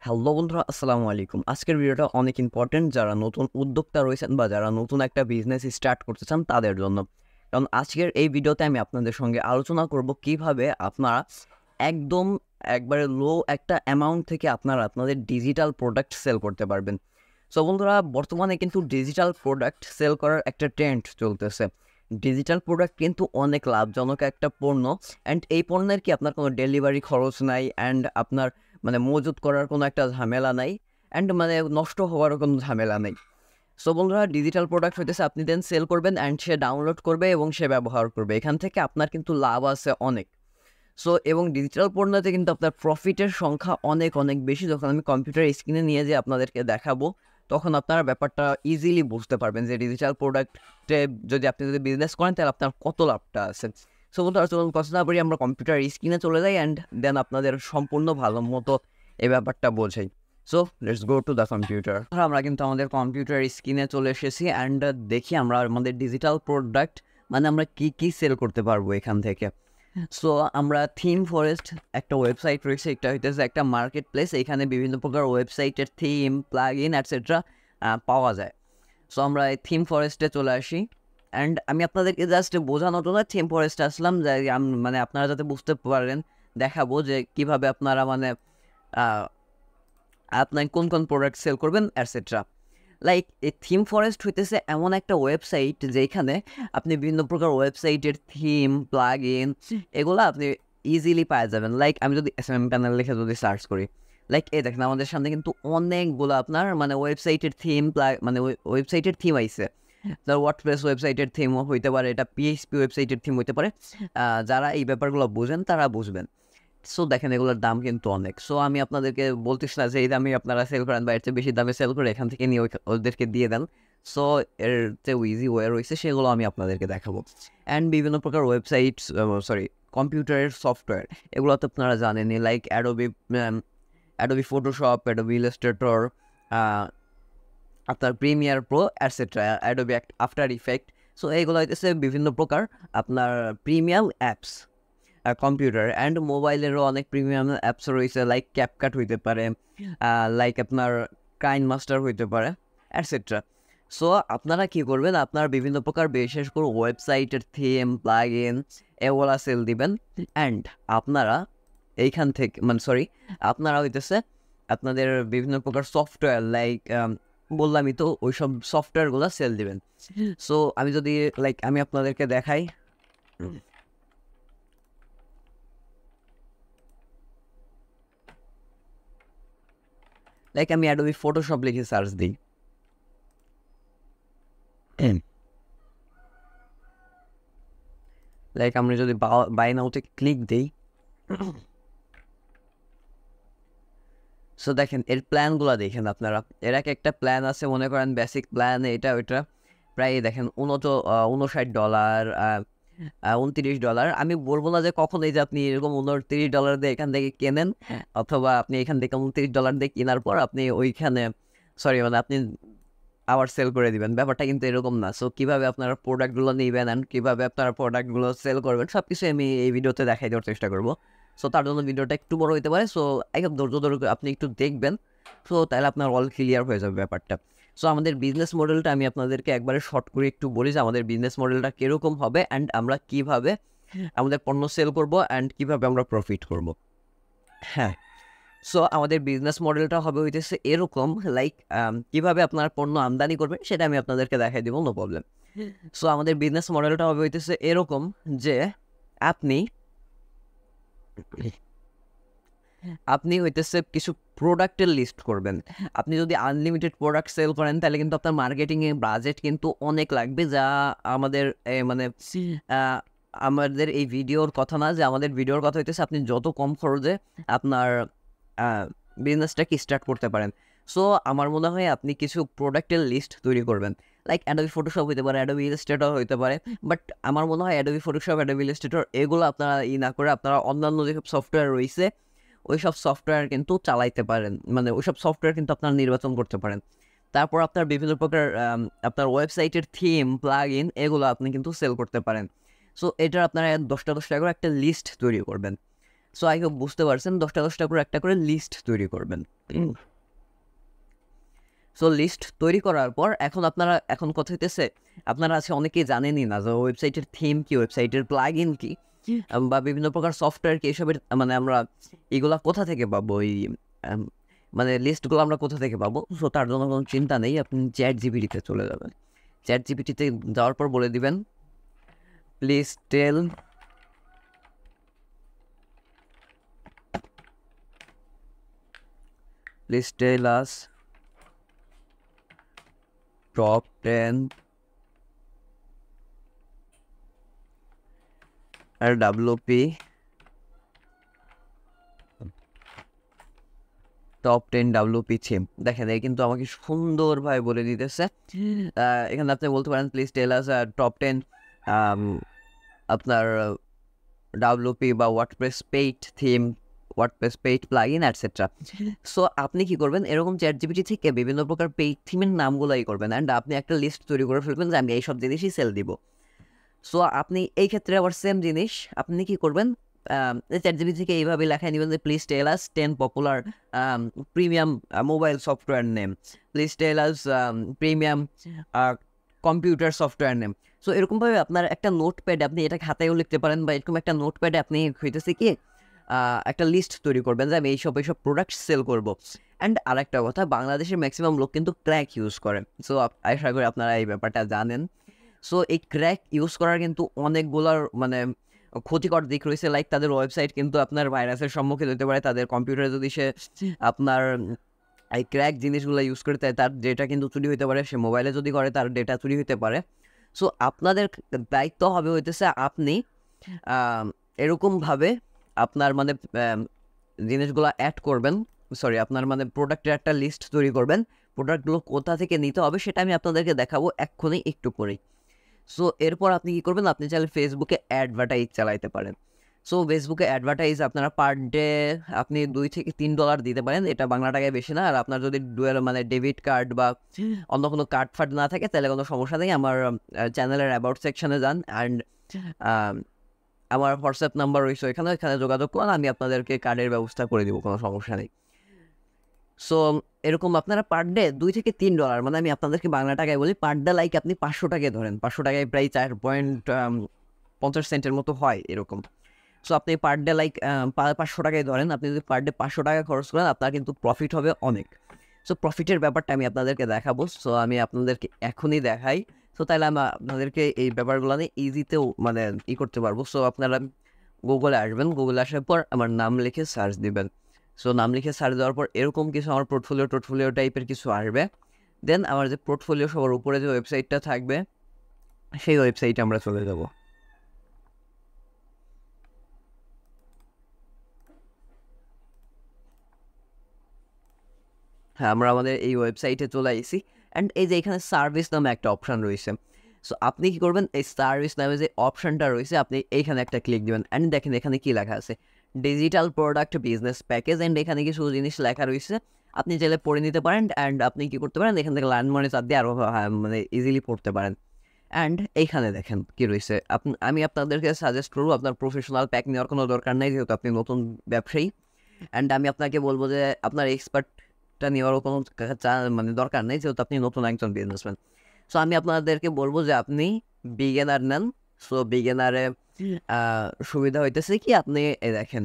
Hello বন্ধুরা, আসসালামু আলাইকুম। আজকের ভিডিওটা অনেক ইম্পর্টেন্ট যারা নতুন উদ্যোক্তা রয়েছেন বা যারা নতুন একটা বিজনেস স্টার্ট করতে চান তাদের জন্য। কারণ আজকের এই ভিডিওতে আমি আপনাদের সঙ্গে আলোচনা করব কিভাবে আপনারা একদম একবারে লো একটা অ্যামাউন্ট থেকে আপনারা আপনাদের ডিজিটাল প্রোডাক্ট সেল করতে পারবেন। সো বন্ধুরা, বর্তমানে কিন্তু ডিজিটাল প্রোডাক্ট সেল করার একটা ট্রেন্ড চলতেছে। ডিজিটাল প্রোডাক্ট কিন্তু অনেক লাভজনক একটা পণ্য, অ্যান্ড এই পণ্যের কি আপনার কোনো ডেলিভারি খরচ নাই, অ্যান্ড আপনার মজুত করার কোনো একটা ঝামেলা নাই, অ্যান্ড নষ্ট হওয়ারও কোনো ঝামেলা নেই। সো বন্ধুরা, ডিজিটাল প্রোডাক্ট হইতেছে আপনি দেন সেল করবেন অ্যান্ড সে ডাউনলোড করবে এবং সে ব্যবহার করবে। এখান থেকে আপনার কিন্তু লাভ আছে অনেক। সো এবং ডিজিটাল পণ্যতে কিন্তু আপনার প্রফিটের সংখ্যা অনেক অনেক বেশি। যখন আমি কম্পিউটার স্ক্রিনে নিয়ে যে আপনাদেরকে দেখাবো, তখন আপনারা ব্যাপারটা ইজিলি বুঝতে পারবেন যে ডিজিটাল প্রোডাক্টে যদি বিজনেস করেন তাহলে আপনার কত লাভটা আছে। সো বন্ধুরা, চলুন কথা না বলি, আমরা কম্পিউটার স্ক্রিনে চলে যাই অ্যান্ড দেন আপনাদের সম্পূর্ণ ভালো মতো এই ব্যাপারটা বোঝাই। So let's go to the computer. আমরা কিন্তু আমাদের কম্পিউটার স্ক্রিনে চলে এসেছি অ্যান্ড দেখি আমরা আমাদের ডিজিটাল প্রোডাক্ট আমরা কি কি সেল করতে পারবো এখান থেকে। সো আমরা থিম ফরেস্ট একটা ওয়েবসাইট রয়েছে, এটা হইতেছে একটা মার্কেট প্লেস। এখানে বিভিন্ন প্রকার ওয়েবসাইটের থিম, প্লাগ ইন অ্যাটসেট্রা পাওয়া যায়। সো আমরা এই থিম ফরেস্টে চলে আসি অ্যান্ড আমি আপনাদেরকে জাস্ট বোঝানোর জন্য থিম ফরেস্টে আসলাম, যে আপনারা যাতে বুঝতে পারেন, দেখাবো যে কীভাবে আপনারা আপনার কোন কোন প্রোডাক্ট সেল করবেন অ্যাটসেট্রা। লাইক এই থিম ফরেস্ট হইতেছে এমন একটা ওয়েবসাইট যেখানে আপনি বিভিন্ন প্রকার ওয়েবসাইটের থিম, প্লাগ ইন এগুলো আপনি ইজিলি পাওয়া যাবেন। লাইক আমি যদি এসএমএম প্যানেল লিখে যদি সার্চ করি, লাইক এই দেখেন আমাদের সামনে কিন্তু অনেকগুলো আপনার ওয়েবসাইটের থিম ওয়েবসাইটের থিম আইছে। তার ওয়ার্ডপ্রেস ওয়েবসাইটের থিমও হইতে পারে, এটা পিএইচপি ওয়েবসাইটের থিম হইতে পারে। যারা এই ব্যাপারগুলো বুঝেন তারা বুঝবেন। সো দেখেন এগুলোর দাম কিন্তু অনেক। সো আমি আপনাদেরকে বলতেছি না যে এই দামে আপনারা সেল করেন বা এর চেয়ে বেশি দামে সেল করে এখান থেকে নিয়ে ওদেরকে দিয়ে দেন। সো এর যে ইজি ওয়ে রয়েছে সেগুলো আমি আপনাদেরকে দেখাবো। অ্যান্ড বিভিন্ন প্রকার ওয়েবসাইট, কম্পিউটারের সফটওয়্যার, এগুলো তো আপনারা জানেনই। Like Adobe Photoshop, Adobe Illustrator, আপনার Premiere Pro etcetera, Adobe After Effect. So এইগুলো হইতেছে বিভিন্ন প্রকার আপনার প্রিমিয়াম অ্যাপস। কম্পিউটার অ্যান্ড মোবাইলেরও অনেক প্রিমিয়াম অ্যাপস রয়েছে, লাইক ক্যাপকাট হইতে পারে, লাইক আপনার কাইন মাস্টার হইতে পারে অ্যাটসেট্রা। সো আপনারা কী করবেন, আপনার বিভিন্ন প্রকার বিশেষ করে ওয়েবসাইটের থিম, প্লাগ ইন এগুলা সেল দিবেন অ্যান্ড আপনারা এইখান থেকে আপনারা হইতেছে আপনাদের বিভিন্ন প্রকার সফটওয়্যার, লাইক বললামই তো, ওই সব সফটওয়্যারগুলো সেল দিবেন। সো আমি যদি আমি আপনাদেরকে দেখাই, লাইক আমি অ্যাডোবি ফটোশপ লিখে সার্চ দিই, লাইক আমরা যদি বাই নাওতে ক্লিক দিই, সো দেখেন এর প্ল্যানগুলো দেখেন আপনারা। এর একটা প্ল্যান আছে, মনে করেন বেসিক প্ল্যান এটা ওইটা প্রায় দেখেন $59, $29। আমি বলবো না যে কখনোই যে আপনি এরকম $29 দিয়ে এখান থেকে কেনেন, অথবা আপনি এখান থেকে $29 দিয়ে কেনার পর আপনি ওইখানে আপনি আবার সেল করে দিবেন, ব্যাপারটা কিন্তু এরকম না। সো কীভাবে আপনারা প্রোডাক্টগুলো নেবেন অ্যান্ড কীভাবে আপনারা প্রোডাক্টগুলো সেল করবেন সব কিছু আমি এই ভিডিওতে দেখাই দেওয়ার চেষ্টা করবো। সো তার জন্য ভিডিওটা একটু বড় হতে পারে। সো একদম ধৈর্য ধরে আপনি একটু দেখবেন, সো তাহলে আপনার অল ক্লিয়ার হয়ে যাবে ব্যাপারটা। সো আমাদের বিজনেস মডেলটা আমি আপনাদেরকে একবারে শর্ট করে একটু বলি যে আমাদের বিজনেস মডেলটা কীরকম হবে অ্যান্ড আমরা কীভাবে আমাদের পণ্য সেল করবো অ্যান্ড কীভাবে আমরা প্রফিট করব। হ্যাঁ, সো আমাদের বিজনেস মডেলটা হবে হইতেছে এরকম, লাইক কীভাবে আপনার পণ্য আমদানি করবেন সেটা আমি আপনাদেরকে দেখাই দেবো, নো প্রবলেম। সো আমাদের বিজনেস মডেলটা হবে হইতেছে এরকম যে আপনি হইতেছে কিছু প্রোডাক্টের লিস্ট করবেন। আপনি যদি আনলিমিটেড প্রোডাক্ট সেল করেন তাহলে কিন্তু আপনার মার্কেটিংয়ের বাজেট কিন্তু অনেক লাগবে, যা আমাদের আমাদের এই ভিডিওর কথা না, যে আমাদের ভিডিওর কথা হইতেছে আপনি যত কম খরচে আপনার বিজনেসটাকে স্টার্ট করতে পারেন। সো আমার মনে হয় আপনি কিছু প্রোডাক্টের লিস্ট তৈরি করবেন, লাইক অ্যাডোবি ফটোশপ হইতে পারে, অ্যাডোবি ইলাস্ট্রেটর হইতে পারে। বাট আমার মনে হয় অ্যাডোবি ফটোশপ, অ্যাডোবি ইলাস্ট্রেটর এগুলো আপনারা না করে আপনারা অন্যান্য যেসব সফটওয়্যার রয়েছে ওই সব সফটওয়্যার কিন্তু চালাইতে পারেন, ওই সব সফটওয়্যার কিন্তু আপনারা নির্বাচন করতে পারেন। তারপর আপনার বিভিন্ন প্রকার আপনার ওয়েবসাইটের থিম, প্লাগ ইন এগুলো আপনি কিন্তু সেল করতে পারেন। সো এটার আপনারা 10টা করে একটা লিস্ট তৈরি করবেন। সো আই হোপ বুঝতে পারছেন, 10টা করে একটা করে লিস্ট তৈরি করবেন। সো লিস্ট তৈরি করার পর এখন কথা হইতেছে, আপনারা আছে অনেকেই জানেনই না যে ওয়েবসাইটের থিম কি, ওয়েবসাইটের প্লাগ ইন কি, বা বিভিন্ন প্রকার সফটওয়্যার কি, এসবের মানে আমরা এগুলা কোথা থেকে পাবো, এই মানে লিস্টগুলো আমরা কোথা থেকে পাবো। সো তার জন্য কোনো চিন্তা নেই, আপনি চ্যাট জিপিটিতে চলে যাবেন। চ্যাট জিপিটিতে যাওয়ার পর বলে দিবেন প্লিজ টেল আস টপ 10 আর WP টপ 10 WP থিম। দেখেন এই কিন্তু আমাকে সুন্দরভাবে বলে দিতেছে। এখানে আপনি বলতে পারেন প্লিজ টেল আস টপ 10 আপনার WP বা WordPress paid theme, WordPress paid plugin etcetera. So আপনি কি করবেন, এরকম চ্যাট জিপিটি থেকে বিভিন্ন প্রকার পেইড থিমের নামগুলোই করবেন, অ্যান্ড আপনি একটা লিস্ট তৈরি করে ফেলবেন যে আমি এইসব জিনিসই সেল দিব। সো আপনি এই ক্ষেত্রে আবার সেম জিনিস আপনি কি করবেন, চ্যাট জিপিটি থেকে এইভাবে লেখায় নেবেন যে please tell us 10 popular premium mobile software name, please tell us premium computer software name. So এরকমভাবে আপনার একটা নোটপ্যাডে আপনি এটা খাতায়ও লিখতে পারেন, বা এরকম একটা নোটপ্যাডে আপনি হইতেছে কি একটা লিস্ট তৈরি করবেন যে আমি এইসব প্রোডাক্ট সেল করবো। অ্যান্ড আরেকটা কথা, বাংলাদেশের ম্যাক্সিমাম লোক কিন্তু ক্র্যাক ইউজ করে। সো আশা করি আপনারা এই ব্যাপারটা জানেন। সো এই ক্র্যাক ইউজ করার কিন্তু অনেকগুলোর মানে ক্ষতিকর দিক রয়েছে, লাইক তাদের ওয়েবসাইট কিন্তু আপনার ভাইরাসের সম্মুখীন হতে পারে, তাদের কম্পিউটারে যদি সে আপনার এই ক্র্যাক জিনিসগুলো ইউজ করে তার ডেটা কিন্তু চুরি হতে পারে, সে মোবাইলে যদি করে তার ডেটা চুরি হতে পারে। সো আপনাদের দায়িত্ব হবে হইতেছে আপনি এরকমভাবে আপনার মানে জিনিসগুলো অ্যাড করবেন, আপনার মানে প্রোডাক্টের একটা লিস্ট তৈরি করবেন, প্রোডাক্টগুলো কোথা থেকে নিতে হবে সেটা আমি আপনাদেরকে দেখাবো এক্ষুনি একটু পরেই। সো এরপর আপনি কি করবেন, আপনি চাইলে ফেসবুকে অ্যাডভার্টাইজ চালাইতে পারেন। সো ফেসবুকে অ্যাডভার্টাইজ আপনারা পার ডে আপনি $2 থেকে $3 দিতে পারেন, এটা বাংলা টাকায় বেশি না। আর আপনার যদি মানে ডেবিট কার্ড বা অন্য কোনো কার্ড ফার্ড না থাকে তাহলে কোনো সমস্যা নেই, আমার চ্যানেলের অ্যাবাউট সেকশনে যান, অ্যান্ড আমার হোয়াটসঅ্যাপ নাম্বার রয়েছে ওইখানে যোগাযোগ করুন, আমি আপনাদেরকে কার্ডের ব্যবস্থা করে দিব, কোনো সমস্যা নেই। সো এরকম আপনারা পার ডে $2 থেকে $3, মানে আমি আপনাদেরকে বাংলা টাকায় বলি, পার ডে লাইক আপনি 500 টাকায় ধরেন, 500 টাকায় প্রায় 4.50 মতো হয় এরকম। সো আপনি পার ডে লাইক 500 টাকায় ধরেন, আপনি যদি পার ডে 500 টাকা খরচ করেন আপনার কিন্তু প্রফিট হবে অনেক। সো প্রফিটের ব্যাপারটা আমি আপনাদেরকে দেখাবো। সো আমি আপনাদেরকে এখনই দেখাই। সো তাহলে আমি আপনাদেরকে এই ব্যাপারগুলো নিয়ে ইজিতেও মানে করতে পারবো। সো আপনারা গুগলে আসবেন, গুগলে আসার পর আমার নাম লিখে সার্চ দিবেন। সো নাম লিখে সার্চ দেওয়ার পর এরকম কিছু আমার পোর্টফোলিও টাইপের কিছু আসবে। দেন আমার যে পোর্টফোলিও সবার উপরে যে ওয়েবসাইটটা থাকবে সেই ওয়েবসাইটে আমরা চলে যাব। হ্যাঁ, আমরা আমাদের এই ওয়েবসাইটে চলে আসি, অ্যান্ড এই যে এখানে সার্ভিস নামে একটা অপশান রয়েছে। সো আপনি কি করবেন, এই সার্ভিস নামে যে অপশানটা রয়েছে আপনি এইখানে একটা ক্লিক দেবেন, অ্যান্ড দেখেন এখানে কি লেখা আছে, digital product business package, and এখানে কিছু জিনিস লেখা রয়েছে, আপনি চাইলে পড়ে নিতে পারেন। অ্যান্ড আপনি কি করতে পারেন, এখান থেকে লার্ন মানে চাপ দিয়ে আরও মানে ইজিলি পড়তে পারেন। অ্যান্ড এইখানে দেখেন কি রয়েছে, আমি আপনাদেরকে সাজেস্ট করবো আপনার প্রফেশনাল প্যাক নেওয়ার কোনো দরকার নেই, যেহেতু আপনি নতুন ব্যবসায়ী। অ্যান্ড আমি আপনাকে বলবো যে আপনার এক্সপার্টটা নেওয়ারও কোনো মানে দরকার নেই, যেহেতু আপনি নতুন একজন বিজনেসম্যান। সো আমি আপনাদেরকে বলবো যে আপনি বিগিনার নেন। সো বিগিনারে সুবিধা হইতেছে কি, আপনি দেখেন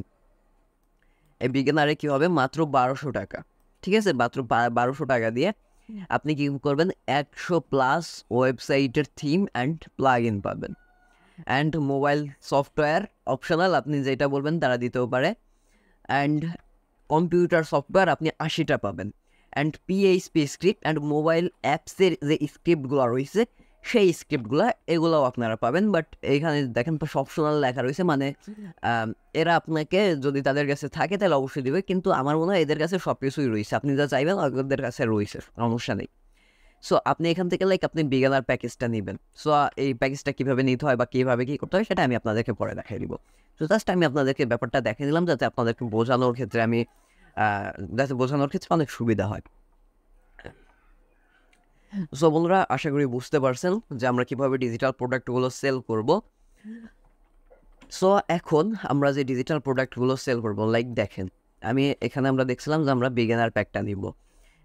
এই বিগিনারে কী হবে, মাত্র 1200 টাকা, ঠিক আছে, মাত্র 1200 টাকা দিয়ে আপনি কি করবেন, 100+ ওয়েবসাইটের থিম অ্যান্ড প্লাগ ইন পাবেন, অ্যান্ড মোবাইল সফটওয়্যার অপশনাল আপনি যেটা বলবেন তারা দিতেও পারে, অ্যান্ড কম্পিউটার সফটওয়্যার আপনি 80টা পাবেন, and PHP script and mobile অ্যাপসের যে স্ক্রিপ্টগুলো রয়েছে সেই স্ক্রিপ্টগুলো এগুলোও আপনারা পাবেন। বাট এইখানে দেখেন অপশনাল লেখা রয়েছে, মানে এরা আপনাকে যদি তাদের কাছে থাকে তাহলে অবশ্যই দেবে, কিন্তু আমার মনে হয় এদের কাছে সব কিছুই রয়েছে, আপনি যা চাইবেন ওদের কাছে রয়েছে, সমস্যা নেই। সো আপনি এখান থেকে লাইক আপনি বিগিনার প্যাকেজটা নেবেন। সো এই প্যাকেজটা কীভাবে নিতে হয় বা কীভাবে কী করতে হয় সেটা আমি আপনাদেরকে পরে দেখাই দিব। তো জাস্ট আমি আপনাদেরকে ব্যাপারটা দেখিয়ে দিলাম যাতে আপনাদেরকে বোঝানোর ক্ষেত্রে অনেক সুবিধা হয়। সো বন্ধুরা, আশা করি বুঝতে পারছেন যে আমরা কীভাবে ডিজিটাল প্রোডাক্টগুলো সেল করব। সো এখন আমরা যে ডিজিটাল প্রোডাক্টগুলো সেল করবো, লাইক দেখেন আমি এখানে আমরা দেখছিলাম যে আমরা বিগিনার প্যাকটা নিব।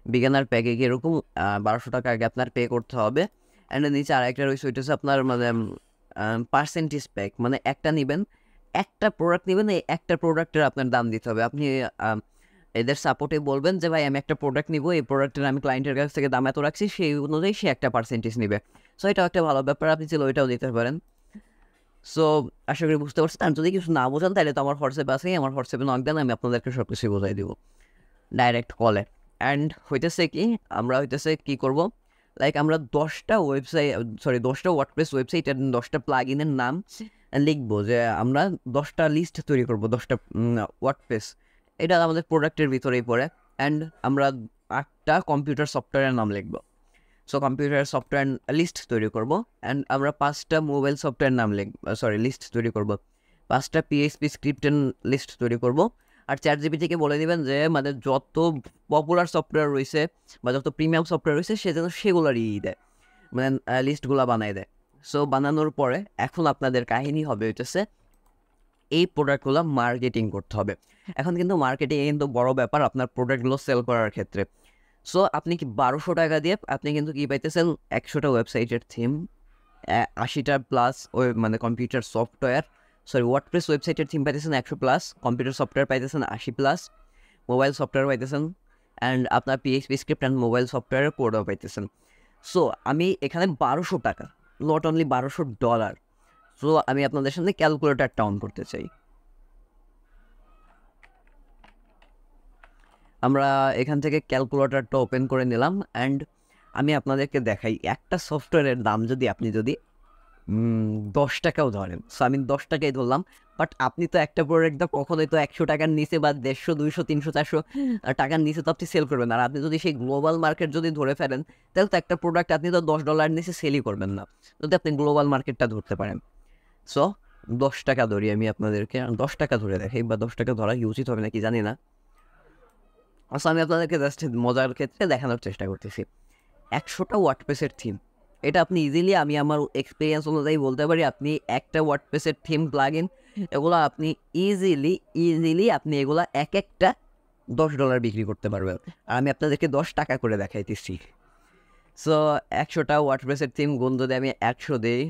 বিগিনার প্যাকে গিয়ে এরকম 1200 টাকা আগে আপনার পে করতে হবে। অ্যান্ড নিচে আরেকটা রয়েছে, ওইটা হচ্ছে আপনার মানে পার্সেন্টেজ প্যাক, মানে একটা নেবেন, একটা প্রোডাক্ট নেবেন, এই একটা প্রোডাক্টের আপনার দাম দিতে হবে। আপনি এদের সাপোর্টে বলবেন যে ভাই আমি একটা প্রোডাক্ট নিব, এই প্রোডাক্টের আমি ক্লায়েন্টের কাছ থেকে দাম এত রাখছি, সেই অনুযায়ী সে একটা পার্সেন্টেজ নেবে। সো এটাও একটা ভালো ব্যাপার, আপনি ছিল ওইটাও দিতে পারেন। সো আশা করি বুঝতে পারছেন। আর যদি কিছু না বোঝেন তাহলে তো আমার হোয়াটসঅ্যাপ আছে, আমার হোয়াটসঅ্যাপে নক দেন, আমি আপনাদেরকে সব কিছুই বোঝাই দিব ডাইরেক্ট কলে। অ্যান্ড হইতেছে কি, আমরা হইতেছে কি করব, লাইক আমরা 10টা ওয়েবসাইট, সরি 10টা ওয়ার্ডপ্রেস ওয়েবসাইটের 10টা প্লাগ ইনের নাম লিখবো, যে আমরা 10টা লিস্ট তৈরি করব, 10টা ওয়ার্ডপ্রেস, এটা আমাদের প্রোডাক্টের ভিতরেই পড়ে। অ্যান্ড আমরা 8টা কম্পিউটার সফটওয়্যারের নাম লিখবো। সো কম্পিউটার সফটওয়্যার লিস্ট তৈরি করব। অ্যান্ড আমরা 5টা মোবাইল সফটওয়্যার নাম লিস্ট তৈরি করব। 5টা পিএইচপি স্ক্রিপ্টের লিস্ট তৈরি করব। আর চ্যাটজিপিটিকে বলে দিবেন যে মানে যত পপুলার সফটওয়্যার রয়েছে বা যত প্রিমিয়াম সফটওয়্যার রয়েছে সে যেন সেগুলোরই দেয়, মানে লিস্টগুলো বানাই দেয়। সো বানানোর পরে এখন আপনাদের কাহিনী হবে হইতেছে এই প্রোডাক্টগুলো মার্কেটিং করতে হবে। এখন কিন্তু মার্কেটিং কিন্তু বড় ব্যাপার আপনার প্রোডাক্টগুলো সেল করার ক্ষেত্রে। সো আপনি কি 1200 টাকা দিয়ে আপনি কিন্তু কি পাইতেছেন, 100টা ওয়েবসাইটের থিম, 80টা প্লাস ওই মানে কম্পিউটার সফটওয়্যার, সরি ওয়ার্ডপ্রেস ওয়েবসাইটের থিম পাইতেছেন 100+, কম্পিউটার সফটওয়্যার পাইতেছেন 80+, মোবাইল সফটওয়্যার পাইতেছেন, অ্যান্ড আপনার পিএইচপি স্ক্রিপ্ট অ্যান্ড মোবাইল সফটওয়্যারের কোডও পাইতেছেন। সো আমি এখানে 1200 টাকা, নট অনলি $1200। সো আমি আপনাদের সামনে ক্যালকুলেটারটা অন করতে চাই। আমরা এখান থেকে ক্যালকুলেটরটা ওপেন করে নিলাম। অ্যান্ড আমি আপনাদেরকে দেখাই একটা সফটওয়্যারের দাম যদি আপনি যদি 10 টাকাও ধরেন, সো আমি 10 টাকাই ধরলাম, বাট আপনি তো একটা প্রোডাক্ট তো কখনোই তো 100 টাকার নিচে বা 150, 200, 300, 400 টাকার নিচে তো আপনি সেল করবেন না। আর আপনি যদি সেই গ্লোবাল মার্কেট যদি ধরে ফেলেন তাহলে তো একটা প্রোডাক্ট আপনি তো $10 নিচে সেলই করবেন না, যদি আপনি গ্লোবাল মার্কেটটা ধরতে পারেন। সো 10 টাকা ধরি আমি আপনাদেরকে, 10 টাকা ধরে দেখাই, বা 10 টাকা ধরা কি উচিত হবে নাকি জানি না। আচ্ছা আমি আপনাদেরকে জাস্ট মজার ক্ষেত্রে দেখানোর চেষ্টা করতেছি। 100টা ওয়ার্ডপ্রেসের থিম, এটা আপনি ইজিলি, আমি আমার এক্সপিরিয়েন্স অনুযায়ী বলতে পারি, আপনি একটা ওয়ার্ডপ্রেসের থিম প্লাগ ইন এগুলো আপনি ইজিলি আপনি এগুলো এক একটা $10 বিক্রি করতে পারবেন। আর আমি আপনাদেরকে 10 টাকা করে দেখাইতেছি। সো 100টা ওয়ার্ডপ্রেসের থিম গুণ যদি আমি 100 দিই,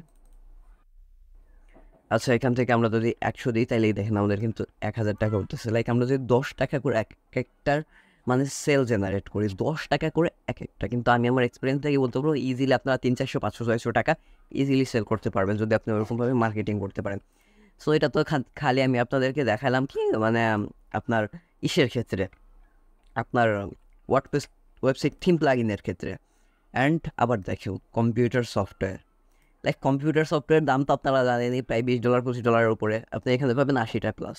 আচ্ছা এখান থেকে আমরা যদি 100 দিই তাহলেই দেখেন আমাদের কিন্তু 1000 টাকা উঠতেছে। লাইক আমরা যদি 10 টাকা করে এক একটার মানে সেল জেনারেট করি, 10 টাকা করে এক একটা, কিন্তু আমি আমার এক্সপিরিয়েন্স থেকে বলতে পারবো ইজিলি আপনারা 300, 400, 500, 600 টাকা ইজিলি সেল করতে পারবেন যদি আপনি ওরকমভাবে মার্কেটিং করতে পারেন। সো এটা তো খালি আমি আপনাদেরকে দেখালাম কি মানে আপনার ইসের ক্ষেত্রে, আপনার ওয়ার্ডপ্রেস ওয়েবসাইট থিম প্লাগইনের ক্ষেত্রে। অ্যান্ড আবার দেখো computer software, like computer software দাম তো আপনারা জানেনই প্রায় $20, $25 উপরে। আপনি এখানে পাবেন 80টা প্লাস,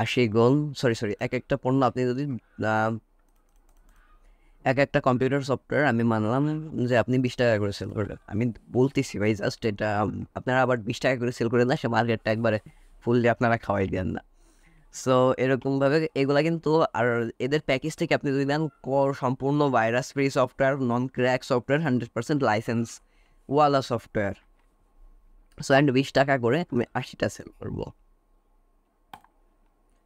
80 গুণ সরি এক একটা পণ্য আপনি যদি এক একটা কম্পিউটার সফটওয়্যার আমি মানলাম যে আপনি 20 টাকা করে সেল করবেন, আমি বলতেছি ভাই জাস্ট এটা আপনারা আবার 20 টাকা করে সেল করেন না, সে মার্কেটটা একবারে ফুললি আপনারা খাওয়াই দেন না। সো এরকমভাবে এগুলা কিন্তু, আর এদের প্যাকেজ থেকে আপনি যদি নেন সম্পূর্ণ ভাইরাস ফ্রি সফটওয়্যার, নন ক্র্যাক সফটওয়্যার, 100% লাইসেন্স ওয়ালা সফটওয়্যার। সো অ্যান্ড 20 টাকা করে আমি 80টা সেল করবো,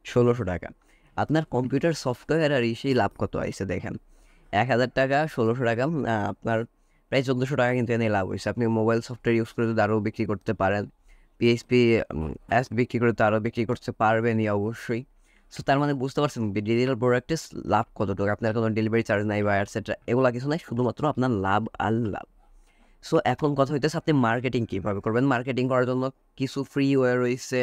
1600 টাকা। আপনার কম্পিউটার সফটওয়্যার আর সেই লাভ কত আইসে দেখেন, 1000 টাকা, 1600 টাকা, আপনার প্রায় 1400 টাকা কিন্তু এনে লাভ হয়েছে। আপনি মোবাইল সফটওয়্যার ইউজ করে যদি আরও বিক্রি করতে পারেন, পিএইচপি অ্যাস বিক্রি করে তো আরও বিক্রি করতে পারবেনই অবশ্যই। সো তার মানে বুঝতে পারছেন ডিজিটাল প্রোডাক্টের লাভ কতটুকু, আপনার কোনো ডেলিভারি চার্জ নাই বা এটসেট্রা, এগুলো কিছু নাই, শুধুমাত্র আপনার লাভ আর লাভ। সো এখন কথা হইতেছে আপনি মার্কেটিং কীভাবে করবেন। মার্কেটিং করার জন্য কিছু ফ্রি ওয়ে রয়েছে,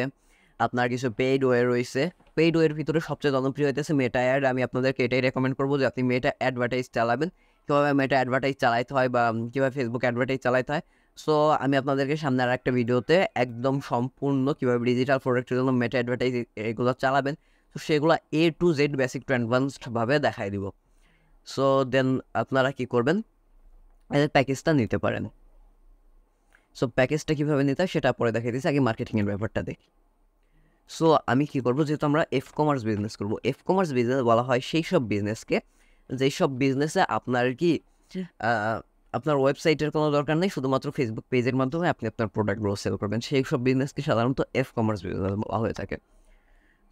আপনার কিছু পেইড ওয়ে রয়েছে। পেইড ওয়ের ভিতরে সবচেয়ে জনপ্রিয় হইতেছে মেটা অ্যাড। আমি আপনাদেরকে এটাই রেকমেন্ড করবো যে আপনি মেটা অ্যাডভার্টাইজ চালাবেন। কীভাবে মেটা অ্যাডভার্টাইজ চালাইতে হয় বা কীভাবে ফেসবুক অ্যাডভার্টাইজ চালাইতে হয়, সো আমি আপনাদেরকে সামনে আর একটা ভিডিওতে একদম সম্পূর্ণ কীভাবে ডিজিটাল প্রোডাক্টের জন্য মেটা অ্যাডভার্টাইজ এগুলো চালাবেন, তো সেগুলো A to Z basic to অ্যাডভান্সডভাবে দেখাই দিব। সো দেন আপনারা কী করবেন, এদের প্যাকেজটা নিতে পারেন। সো প্যাকেজটা কীভাবে নিতে হয় সেটা পরে দেখাই দিচ্ছি, আগে মার্কেটিংয়ের ব্যাপারটা দেখি। সো আমি কী করবো, যেহেতু আমরা কমার্স বিজনেস করবো, কমার্স বিজনেস বলা হয় সেই সব বিজনেসকে যেই সব বিজনেসে আপনার কি আপনার ওয়েবসাইটের কোনো দরকার নেই, শুধুমাত্র ফেসবুক পেজের মাধ্যমে আপনি আপনার প্রোডাক্টগুলো সেল করবেন। সেই সব বিজনেসকে সাধারণত কমার্স বিজনেস বলা হয়ে থাকে।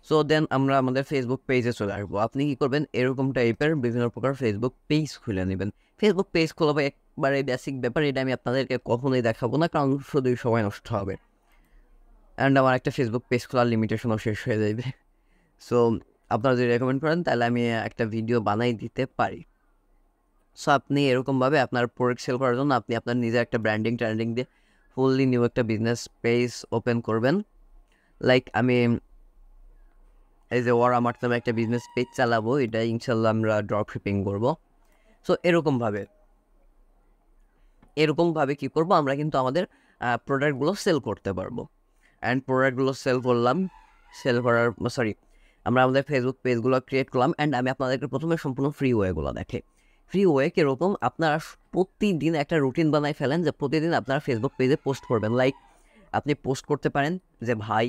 সো দেন আমরা আমাদের ফেসবুক পেজে চলে আসবো। আপনি কী করবেন, এরকম টাইপের বিভিন্ন প্রকার ফেসবুক পেজ খুলে নেবেন। ফেসবুক পেজ খোলা একবারে বেসিক ব্যাপার, এটা আমি আপনাদেরকে কখনোই দেখাবো না, কারণ শুধুই সময় নষ্ট হবে অ্যান্ড আমার একটা ফেসবুক পেজ খোলার লিমিটেশনও শেষ হয়ে যাবে। সো আপনারা যদি রেকমেন্ড করেন তাহলে আমি একটা ভিডিও বানাই দিতে পারি। সো আপনি এরকমভাবে আপনার প্রোডাক্ট সেল করার জন্য আপনি আপনার নিজের একটা ব্র্যান্ডিং দিয়ে ফুললি নিউ একটা বিজনেস পেজ ওপেন করবেন। লাইক আমি এই যে আমার নামে একটা বিজনেস পেজ চালাবো, এটা ইনশাল্লাহ আমরা ড্রপ শিপিং করবো। সো এরকমভাবে কী করবো, আমরা কিন্তু আমাদের প্রোডাক্টগুলো সেল করতে পারবো। অ্যান্ড প্রোডাক্টগুলো আমরা আমাদের ফেসবুক পেজগুলো ক্রিয়েট করলাম। অ্যান্ড আমি আপনাদেরকে প্রথমে সম্পূর্ণ ফ্রি ওয়েগুলো দেখে। ফ্রি ওয়ে কীরকম, আপনারা প্রতিদিন একটা রুটিন বানাই ফেলেন যে প্রতিদিন আপনারা ফেসবুক পেজে পোস্ট করবেন। লাইক আপনি পোস্ট করতে পারেন যে ভাই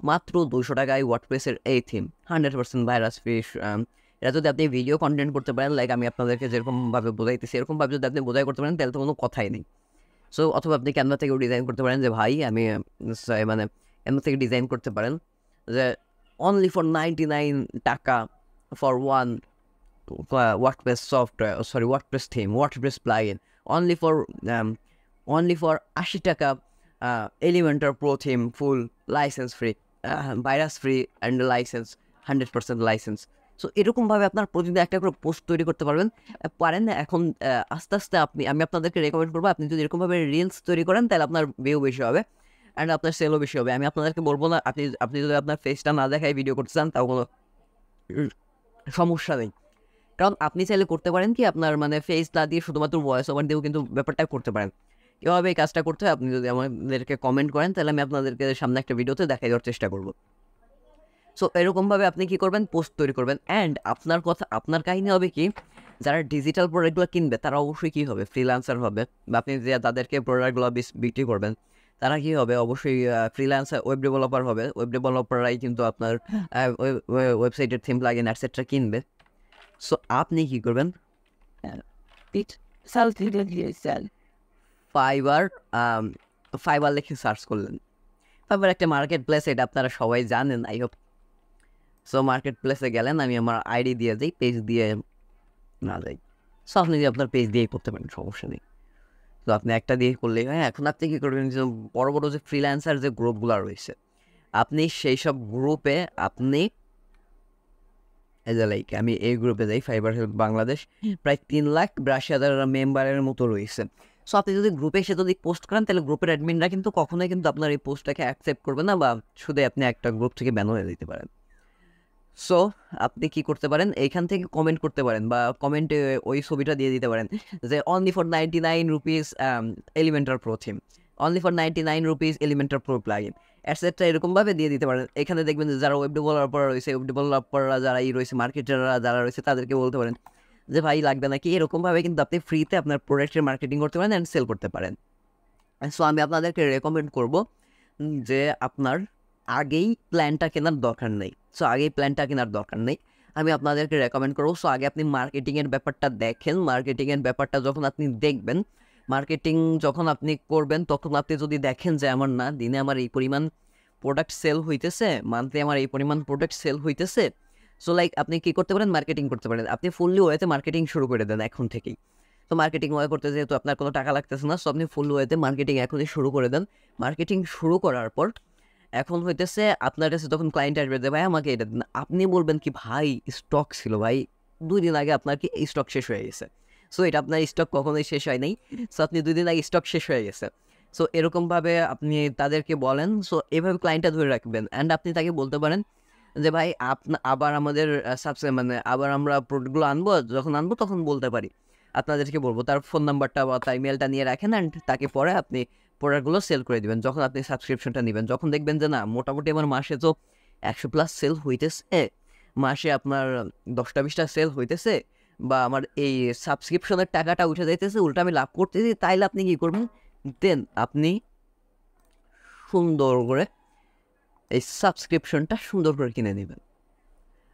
মাত্র 200 টাকায় ওয়ার্ডপ্রেসের এই থিম 100% ভাইরাস ফ্রি। এটা যদি আপনি ভিডিও কন্টেন্ট করতে পারেন, লাইক আমি আপনাদেরকে যেরকমভাবে বোঝাইতেছি এরকমভাবে যদি আপনি বোঝাই করতে পারেন তাহলে তো কোনো কথাই নেই। সো অথবা আপনি ক্যানভা থেকেও ডিজাইন করতে পারেন যে ভাই আমি ক্যানভা থেকে ডিজাইন করতে পারেন যে অনলি ফর 99 টাকা for one WordPress theme, WordPress plugin, only for 80 টাকা Elementor pro theme full licence free, virus free and licence 100% licence. So এরকমভাবে আপনার প্রতিদিন একটা করে পোস্ট তৈরি করতে পারেন। এখন আস্তে আস্তে আমি আপনাদেরকে রেকমেন্ড করবো, আপনি যদি এরকমভাবে রিলস তৈরি করেন তাহলে আপনার ভিউ বেশি হবে অ্যান্ড আপনার সেলও বেশি হবে। আমি আপনাদেরকে বলবো না, আপনি যদি আপনার ফেসটা না দেখায় ভিডিও করতে চান তাও কোনো সমস্যা নেই, কারণ আপনি চাইলে করতে পারেন কি আপনার ফেস না দিয়ে শুধুমাত্র ভয়েস ওভার দিয়েও কিন্তু ব্যাপারটা করতে পারেন। কীভাবে এই কাজটা করতে হয় আপনি যদি আমাদেরকে কমেন্ট করেন তাহলে আমি আপনাদেরকে সামনে একটা ভিডিওতে দেখাই দেওয়ার চেষ্টা করবো। সো এরকমভাবে আপনি কী করবেন, পোস্ট তৈরি করবেন। অ্যান্ড আপনার কাহিনী হবে কি, যারা ডিজিটাল প্রোডাক্টগুলো কিনবে তারা অবশ্যই কী হবে, ফ্রিল্যান্সার হবে, বা আপনি যে তাদেরকে প্রোডাক্টগুলো বিক্রি করবেন তারা কী হবে, অবশ্যই ফ্রিল্যান্সার ওয়েব ডেভেলপার হবে। ওয়েব ডেভেলপাররাই কিন্তু আপনার ওয়েবসাইটের থিম প্লাগইন এটসেট্রা কিনবে। সো আপনি কী করবেন, ফাইবার লিখে সার্চ করলেন। ফাইবার একটা মার্কেট প্লেস, এটা আপনারা সবাই জানেন আই হোপ। সো মার্কেট প্লেসে গেলেন, আমি আমার আইডি দিয়ে যাই, পেজ দিয়ে না যাই। সো আপনি যে আপনার পেজ দিয়েই করতে পারেন, সমস্যা নেই। তো আপনি একটা দিয়ে করলেই হয়। এখন আপনি কী করবেন, যে বড় বড় যে ফ্রিল্যান্সার যে গ্রুপগুলো রয়েছে, আপনি সেই সব গ্রুপে আপনি লাইক আমি এই গ্রুপে যাই, ফাইবার হেল্প বাংলাদেশ, প্রায় 3,82,000 মেম্বারের মতো রয়েছে। সো আপনি যদি গ্রুপে এসে যদি পোস্ট করেন তাহলে গ্রুপের অ্যাডমিনরা কিন্তু কখনোই কিন্তু আপনার এই পোস্টটাকে অ্যাকসেপ্ট করবে না, বা শুধু আপনি একটা গ্রুপ থেকে ব্যান হয়ে দিতে পারেন। সো আপনি কি করতে পারেন, এইখান থেকে কমেন্ট করতে পারেন বা কমেন্টে ওই ছবিটা দিয়ে দিতে পারেন যে only for 99 rupees Elementor pro theme, only for 99 rupees Elementor pro plugin etcetera, এরকমভাবে দিয়ে দিতে পারেন। এখানে দেখবেন যে যারা ওয়েব ডেভেলপাররা রয়েছে, ওয়েব ডেভেলপাররা যারা রয়েছে, মার্কেটাররা যারা রয়েছে, তাদেরকে বলতে পারেন যে ভাই লাগবে নাকি, এরকমভাবে কিন্তু আপনি ফ্রিতে আপনার প্রোডাক্টের মার্কেটিং করতে পারেন অ্যান্ড সেল করতে পারেন। সো আমি আপনাদেরকে রেকমেন্ড করব যে আপনার আগেই প্ল্যানটা কেনার দরকার নেই। আমি আপনাদেরকে রেকমেন্ড করবো, সো আগে আপনি মার্কেটিংয়ের ব্যাপারটা দেখেন। মার্কেটিংয়ের ব্যাপারটা যখন আপনি দেখবেন, মার্কেটিং যখন আপনি করবেন, তখন আপনি যদি দেখেন যে আমার না দিনে আমার এই পরিমাণ প্রোডাক্ট সেল হইতেছে, মান্থলি আমার এই পরিমাণ প্রোডাক্ট সেল হইতেছে, সো লাইক আপনি কী করতে পারেন, মার্কেটিং করতে পারেন। আপনি ফুললি ওয়েতে মার্কেটিং শুরু করে দেন এখন থেকেই। তো মার্কেটিং ওয়ে করতে যেহেতু আপনার কোনো টাকা লাগতেছে না, সো আপনি ফুল ওয়েতে মার্কেটিং এখনই শুরু করে দেন। মার্কেটিং শুরু করার পর এখন হইতেছে আপনার কাছে তখন ক্লায়েন্ট আসবে যে ভাই আমাকে এটা দিন, আপনি বলবেন কি ভাই স্টক ছিল ভাই 2 দিন আগে আপনার কি স্টক শেষ হয়ে গেছে। সো এটা আপনার স্টক কখনোই শেষ হয় নাই, সো আপনি 2 দিন আগে স্টক শেষ হয়ে গেছে। সো এরকমভাবে আপনি তাদেরকে বলেন, সো এভাবে ক্লায়েন্টটা ধরে রাখবেন। অ্যান্ড আপনি তাকে বলতে পারেন যে ভাই আবার আমাদের আবার আমরা প্রোডাক্টগুলো যখন আনবো তখন বলতে পারি, আপনাদেরকে বলবো, তার ফোন নাম্বারটা বা তার ইমেলটা নিয়ে রাখেন অ্যান্ড তাকে পরে আপনি প্রোডাক্টগুলো সেল করে দিবেন যখন আপনি সাবস্ক্রিপশনটা নেবেন। যখন দেখবেন যে না মোটামুটি আমার মাসে তো 100+ সেল হইতেছে, মাসে আপনার 10টা-20টা সেল হইতেছে, বা আমার এই সাবস্ক্রিপশনের টাকাটা উঠে যাইতেছে, উল্টা আমি লাভ করতেছি, তাইলে আপনি কী করবেন, দেন আপনি সুন্দর করে এই সাবস্ক্রিপশনটা সুন্দর করে কিনে নেবেন।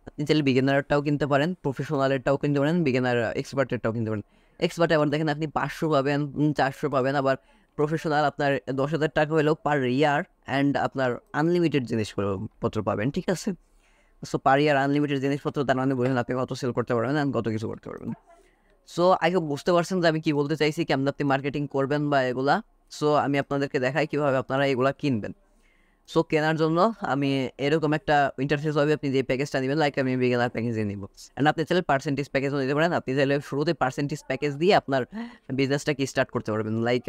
আপনি চাইলে বিগিনারটাও কিনতে পারেন, প্রফেশনালেরটাও কিনতে পারেন, বিগিনার এক্সপার্টেরটাও কিনতে পারেন। এক্সপার্ট আবার দেখেন আপনি 500 পাবেন, 400 পাবেন। আবার প্রফেশনাল আপনার 10,000 টাকা হলেও পার ইয়ার অ্যান্ড আপনার আনলিমিটেড জিনিসপত্র পাবেন, ঠিক আছে? সো পার ইয়ার আনলিমিটেড জিনিসপত্র, তার মানে বলছেন আপনি কত সেল করতে পারবেন অ্যান্ড কত কিছু করতে পারবেন। সো আই হোপ বুঝতে পারছেন যে আমি কি বলতে চাইছি, কেমন আপনি মার্কেটিং করবেন বা এগুলা। সো আমি আপনাদেরকে দেখাই কীভাবে আপনারা এগুলা কিনবেন। সো কেনার জন্য আমি এরকম একটা ইন্টারফেস হবে, আপনি যে প্যাকেজটা নেবেন, লাইক আমি বিগিনার প্যাকেজে নিব। অ্যান্ড আপনি চাইলে পার্সেন্টেজ প্যাকেজও নিতে পারেন। আপনি চাইলে শুরুতে পার্সেন্টেজ প্যাকেজ দিয়ে আপনার বিজনেসটাকে স্টার্ট করতে পারবেন। লাইক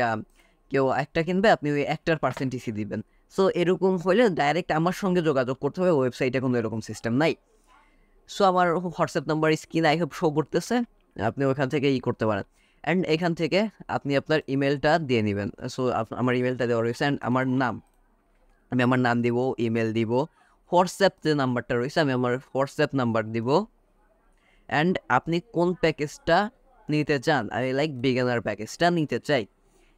কেউ একটা কিনবে, আপনি ওই একটার পার্সেন্টেজই দিবেন। সো এরকম হলে ডাইরেক্ট আমার সঙ্গে যোগাযোগ করতে হবে, ওয়েবসাইটে কোনো এরকম সিস্টেম নাই। সো আমার হোয়াটসঅ্যাপ নাম্বার স্ক্রিনে আই হোপ শো করতেছে, আপনি ওখান থেকে করতে পারেন। অ্যান্ড এখান থেকে আপনি আপনার ইমেলটা দিয়ে নেবেন। সো আমার ইমেলটা দেওয়া রয়েছে অ্যান্ড আমি আমার নাম দিব, ইমেল দিব, হোয়াটসঅ্যাপ যে নাম্বারটা রয়েছে আমি আমার হোয়াটসঅ্যাপ নাম্বার দিব। অ্যান্ড আপনি কোন প্যাকেজটা নিতে চান, আমি লাইক বিগিনার প্যাকেজটা নিতে চাই।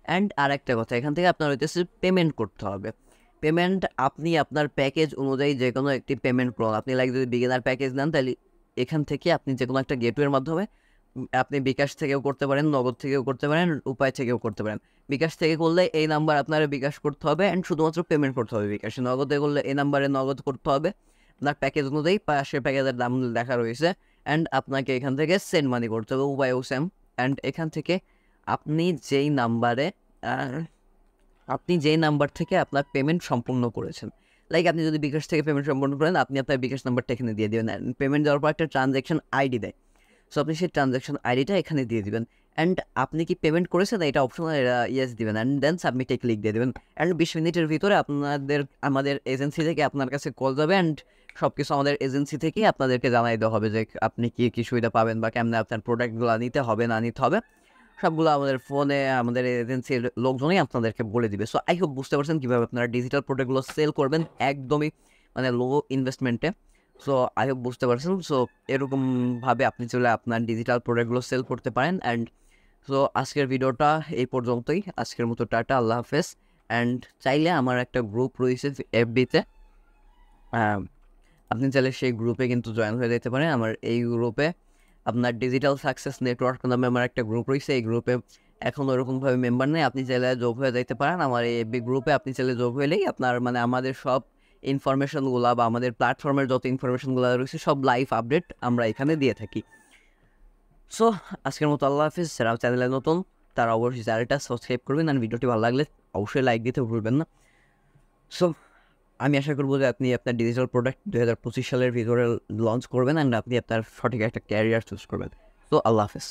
অ্যান্ড আর একটা কথা, এখান থেকে আপনার হইতেছে পেমেন্ট করতে হবে। পেমেন্ট আপনি আপনার প্যাকেজ অনুযায়ী যে কোনো একটি পেমেন্ট করুন। আপনি লাইক যদি বিগিনার প্যাকেজ নেন, তাহলে এখান থেকে আপনি যে কোনো একটা গেটওয়ের মাধ্যমে আপনি বিকাশ থেকেও করতে পারেন, নগদ থেকেও করতে পারেন, উপায় থেকেও করতে পারেন। বিকাশ থেকে করলে এই নাম্বার আপনার বিকাশ করতে হবে অ্যান্ড শুধুমাত্র পেমেন্ট করতে হবে বিকাশে। নগদে করলে এই নাম্বারে নগদ করতে হবে আপনার প্যাকেজ অনুযায়ী, পাশে প্যাকেজের দাম লেখা রয়েছে। অ্যান্ড আপনাকে এখান থেকে সেন্ড মানি করতে হবে, উপায়ও সেম। অ্যান্ড এখান থেকে আপনি যেই নাম্বার থেকে আপনার পেমেন্ট সম্পূর্ণ করেছেন, লাইক আপনি যদি বিকাশ থেকে পেমেন্ট সম্পূর্ণ করেন, আপনি আপনার বিকাশ নাম্বারটা এখানে দিয়ে দেবেন। পেমেন্ট দেওয়ার পর একটা ট্রানজ্যাকশন আইডি দেয়, সো আপনি সেই ট্রানজ্যাকশন আইডিটা এখানে দিয়ে দিবেন। অ্যান্ড আপনি কি পেমেন্ট করেছেন এটা অপশনাল, ইয়েস দিবেন অ্যান্ড দেন সাবমিটে ক্লিক দিয়ে দেবেন। অ্যান্ড 20 মিনিটের ভিতরে আমাদের এজেন্সি থেকে আপনার কাছে কল যাবে অ্যান্ড সব কিছু আমাদের এজেন্সি থেকেই আপনাদেরকে জানাই দেওয়া হবে যে আপনি কি সুবিধা পাবেন বা কেমনে আপনার প্রোডাক্টগুলো নিতে হবে না নিতে হবে, সবগুলো আমাদের ফোনে আমাদের এজেন্সির লোকজনই আপনাদেরকে বলে দিবে। সো আই হোপ বুঝতে পারছেন কীভাবে আপনারা ডিজিটাল প্রোডাক্টগুলো সেল করবেন একদমই লো ইনভেস্টমেন্টে। সো আই হোপ বুঝতে পারছেন। সো এরকমভাবে আপনি চলে আপনার ডিজিটাল প্রোডাক্টগুলো সেল করতে পারেন। অ্যান্ড সো আজকের ভিডিওটা এই পর্যন্তই। আজকের মতো টাটা, আল্লাহ হাফেজ। অ্যান্ড চাইলে আমার একটা গ্রুপ রয়েছে এফবিতে, আপনি চাইলে সেই গ্রুপে কিন্তু জয়েন হয়ে যেতে পারেন। আমার এই গ্রুপে আপনার ডিজিটাল সাকসেস নেটওয়ার্ক নামে আমার একটা গ্রুপ রয়েছে। এই গ্রুপে এখন ওরকমভাবে মেম্বার নেই, আপনি চাইলে যোগ হয়ে যেতে পারেন। আমার এই এফবি গ্রুপে আপনি চাইলে যোগ হলেই আপনার আমাদের সব ইনফরমেশনগুলো বা আমাদের প্ল্যাটফর্মের যত ইনফরমেশনগুলো রয়েছে সব লাইভ আপডেট আমরা এখানে দিয়ে থাকি। সো আজকের মতো আল্লাহ হাফিজ। যারা চ্যানেলে নতুন তারা অবশ্যই চ্যানেলটা সাবস্ক্রাইব করবেন, আর ভিডিওটি ভালো লাগলে অবশ্যই লাইক দিতে ভুলবেন না। সো আমি আশা করবো যে আপনি আপনার ডিজিটাল প্রোডাক্ট 2025 সালের ভিতরে লঞ্চ করবেন অ্যান্ড আপনি আপনার সঠিক একটা ক্যারিয়ার চুজ করবেন। তো আল্লাহ হাফেজ।